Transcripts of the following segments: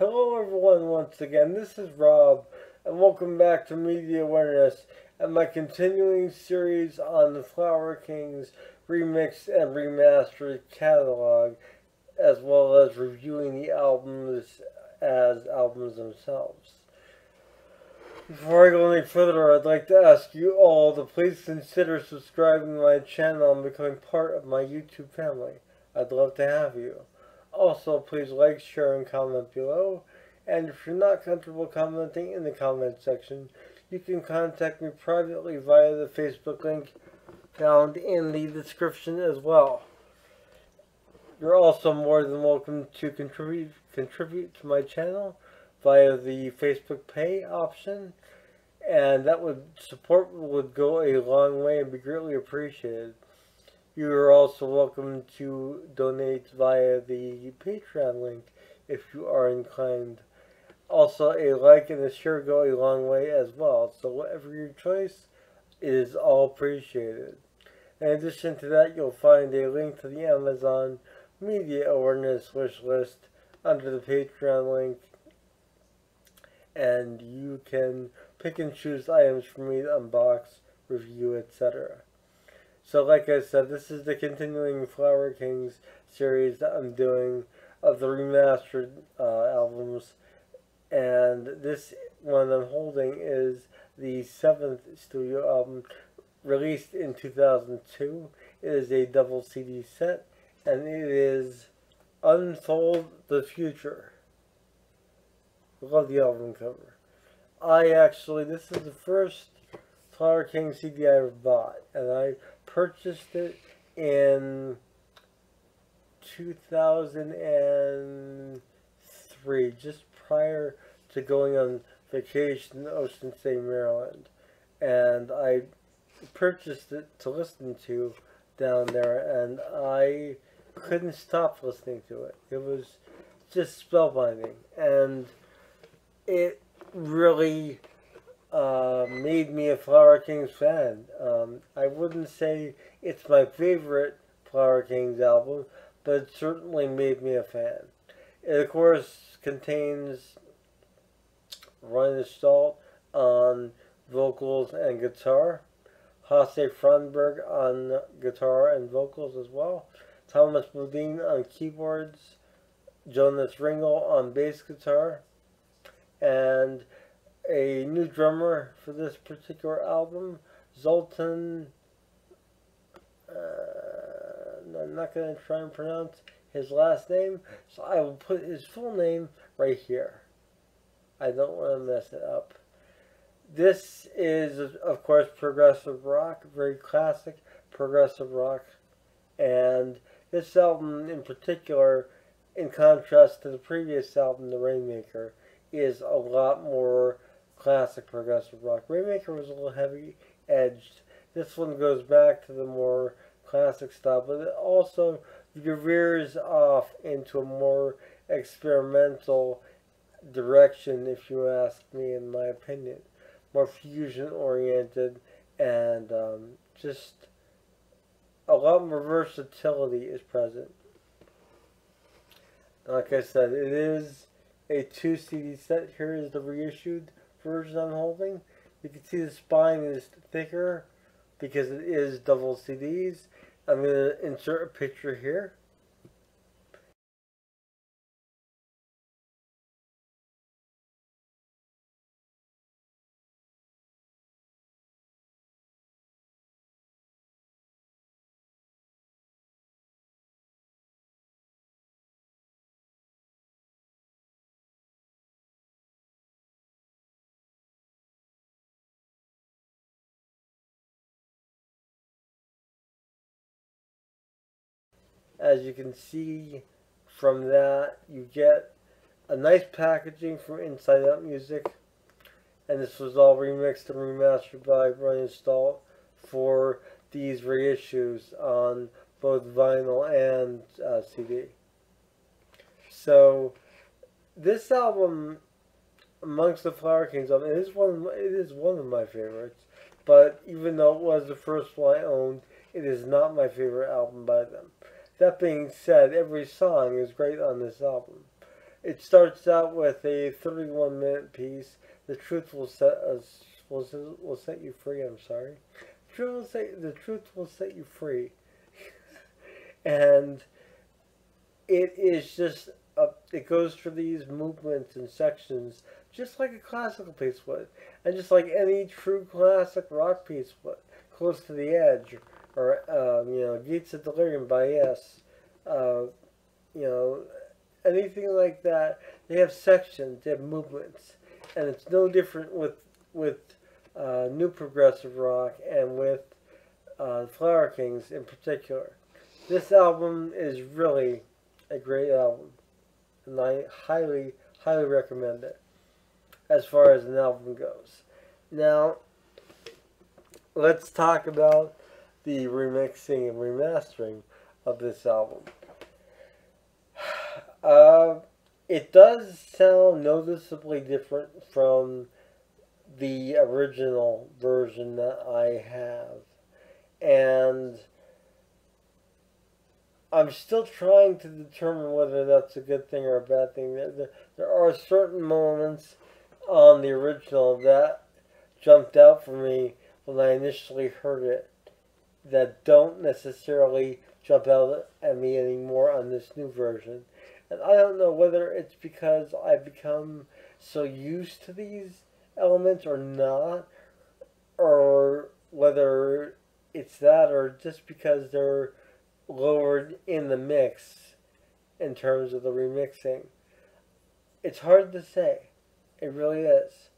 Hello everyone once again, this is Rob, and welcome back to Media Awareness and my continuing series on the Flower Kings remixed and remastered catalog, as well as reviewing the albums as albums themselves. Before I go any further, I'd like to ask you all to please consider subscribing to my channel and becoming part of my YouTube family. I'd love to have you. Also, please like, share, and comment below. And if you're not comfortable commenting in the comment section, you can contact me privately via the Facebook link found in the description as well. You're also more than welcome to contribute to my channel via the Facebook Pay option, and that support would go a long way and be greatly appreciated. You are also welcome to donate via the Patreon link if you are inclined. Also, a like and a share go a long way as well, so whatever your choice, it is all appreciated. In addition to that, you'll find a link to the Amazon Media Awareness wish list under the Patreon link, and you can pick and choose items for me to unbox, review, etc. So like I said, this is the continuing Flower Kings series that I'm doing of the remastered albums, and this one I'm holding is the 7th studio album released in 2002. It is a double CD set, and it is Unfold the Future. Love the album cover. This is the first Flower King CD I ever bought, and I purchased it in 2003, just prior to going on vacation in Ocean State, Maryland. And I purchased it to listen to down there, and I couldn't stop listening to it. It was just spellbinding, and it really made me a Flower Kings fan. I wouldn't say it's my favorite Flower Kings album, but it certainly made me a fan. It, of course, contains Ryan Stahl on vocals and guitar, Hasse Franberg on guitar and vocals as well, Thomas Bodine on keyboards, Jonas Ringel on bass guitar, and a new drummer for this particular album, Zoltan. I'm not going to try and pronounce his last name, so I will put his full name right here. I don't want to mess it up. This is, of course, progressive rock, very classic progressive rock, and this album in particular, in contrast to the previous album, The Rainmaker, is a lot more classic progressive rock. Rainmaker was a little heavy-edged. This one goes back to the more classic style, but it also veers off into a more experimental direction, if you ask me, in my opinion. More fusion-oriented, and just a lot more versatility is present. Like I said, it is a 2 CD set. Here is the reissued version I'm holding. You can see the spine is thicker because it is double CDs. I'm going to insert a picture here. As you can see from that, you get a nice packaging from Inside Out Music, and this was all remixed and remastered by Brian Stahl for these reissues on both vinyl and CD. So this album, amongst the Flower Kings album, it is one of my favorites. But even though it was the first one I owned, it is not my favorite album by them. That being said, every song is great on this album. It starts out with a 31-minute piece. The truth will set us will set you free. I'm sorry. The truth will set you free, and it is just it goes through these movements and sections just like a classical piece would, and just like any true classic rock piece would. Close to the Edge, or Gates of Delirium by Yes, uh, you know, anything like that. They have sections, they have movements, and it's no different with new progressive rock and with Flower Kings in particular. This album is really a great album, and I highly recommend it as far as an album goes. Now, let's talk about the remixing and remastering of this album. It does sound noticeably different from the original version that I have. And I'm still trying to determine whether that's a good thing or a bad thing. There are certain moments on the original that jumped out for me when I initially heard it that don't necessarily jump out at me anymore on this new version. And I don't know whether it's because I've become so used to these elements or not, or whether it's that or just because they're lowered in the mix in terms of the remixing. It's hard to say. It really is.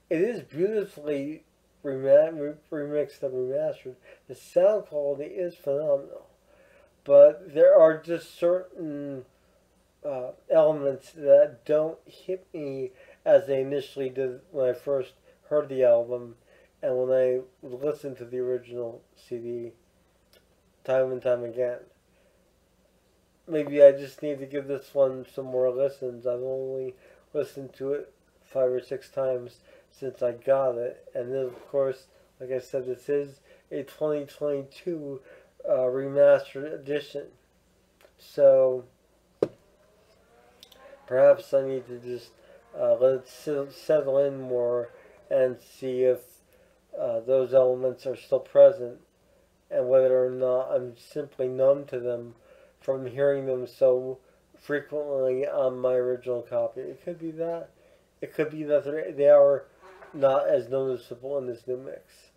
It is beautifully remixed and remastered. The sound quality is phenomenal. But there are just certain elements that don't hit me as they initially did when I first heard the album and when I listened to the original CD time and time again. Maybe I just need to give this one some more listens. I've only listened to it 5 or 6 times since I got it. And then, of course, like I said, this is a 2022 remastered edition. So perhaps I need to just let it settle in more and see if those elements are still present and whether or not I'm simply numb to them from hearing them so frequently on my original copy. It could be that. It could be that they are not as noticeable in this new mix.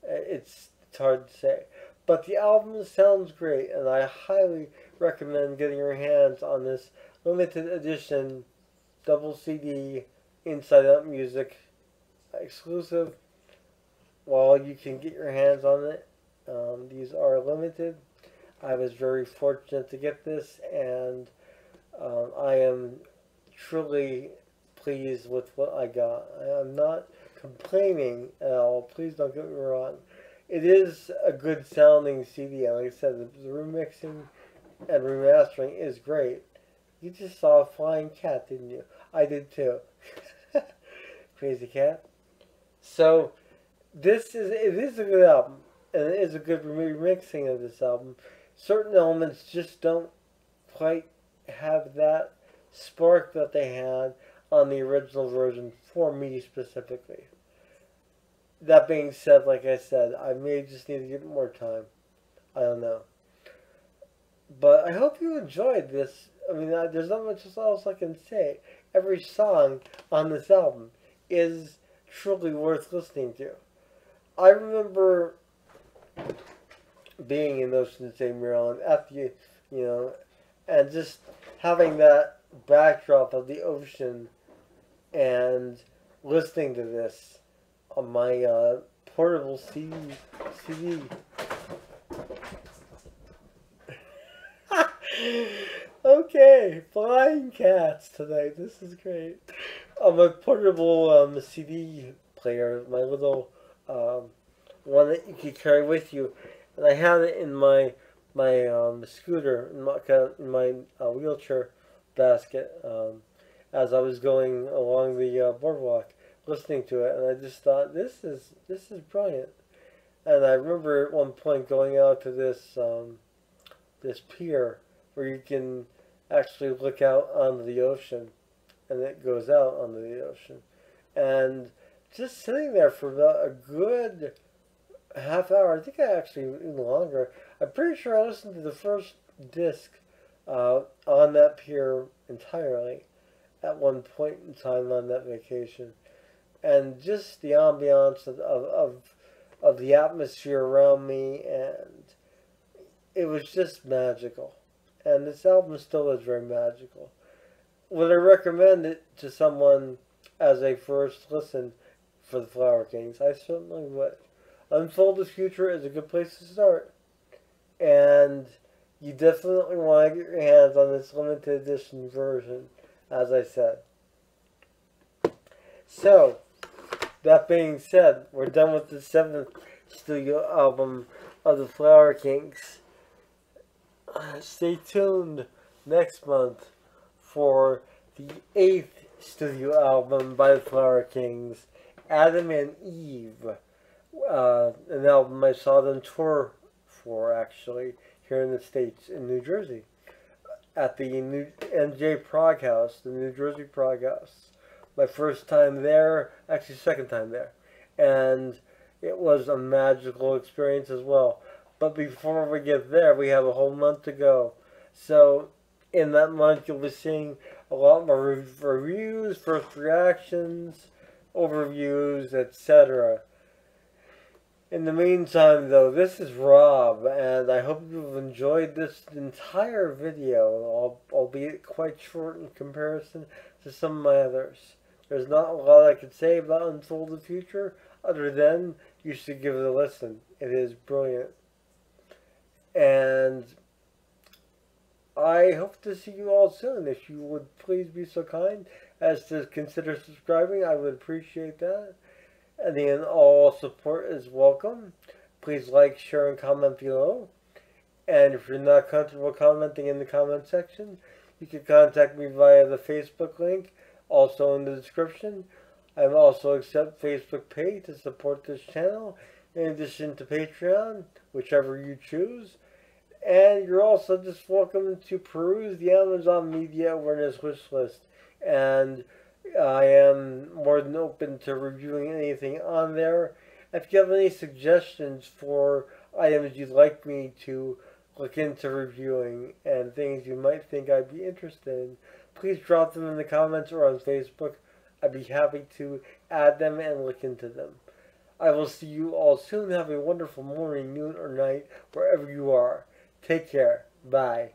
It's hard to say. But the album sounds great, and I highly recommend getting your hands on this limited edition double CD Inside Out Music exclusive while you can get your hands on it. These are limited. I was very fortunate to get this, and I am truly pleased with what I got. I am not complaining at all. Please don't get me wrong. It is a good sounding CD, and like I said, the remixing and remastering is great. You just saw a flying cat, didn't you? I did too. Crazy cat. So it is a good album, and it is a good remixing of this album. Certain elements just don't quite have that spark that they had on the original version for me specifically. That being said, like I said, I may just need to give it more time. I don't know. But I hope you enjoyed this. I mean, there's not much else I can say. Every song on this album is truly worth listening to. I remember being in Ocean State, Maryland, at the, and just having that backdrop of the ocean and listening to this on my portable CD. Okay, flying cats tonight. This is great. On my portable CD player, my little one that you could carry with you, and I had it in my scooter, in my wheelchair basket as I was going along the boardwalk, listening to it, and I just thought this is brilliant. And I remember at one point going out to this pier where you can actually look out onto the ocean, and it goes out onto the ocean. And just sitting there for about a good half hour, I think I actually even longer. I'm pretty sure I listened to the first disc on that pier entirely at one point in time on that vacation. And just the ambiance of the atmosphere around me, and it was just magical. And this album still is very magical. Would I recommend it to someone as a first listen for the Flower Kings? I certainly would. Unfold the Future is a good place to start. And you definitely want to get your hands on this limited edition version, as I said. So, that being said, we're done with the 7th studio album of the Flower Kings. Stay tuned next month for the 8th studio album by the Flower Kings, Adam and Eve. An album I saw them tour for, actually, here in the States, in New Jersey, at the NJ Prague House, the New Jersey Prague House. My first time there, actually second time there, and it was a magical experience as well. But before we get there, we have a whole month to go. So in that month, you'll be seeing a lot more reviews, first reactions, overviews, etc. In the meantime, though, this is Rob, and I hope you've enjoyed this entire video, albeit quite short in comparison to some of my others. There's not a lot I could say about Unfold the Future, other than you should give it a listen. It is brilliant. And I hope to see you all soon. If you would please be so kind as to consider subscribing, I would appreciate that. And then all support is welcome. Please like, share, and comment below. And if you're not comfortable commenting in the comment section, you can contact me via the Facebook link, also in the description. I also accept Facebook Pay to support this channel, in addition to Patreon, whichever you choose. And you're also just welcome to peruse the Amazon Media Awareness wish list. And I am more than open to reviewing anything on there. If you have any suggestions for items you'd like me to look into reviewing and things you might think I'd be interested in, please drop them in the comments or on Facebook. I'd be happy to add them and look into them. I will see you all soon. Have a wonderful morning, noon, or night, wherever you are. Take care. Bye.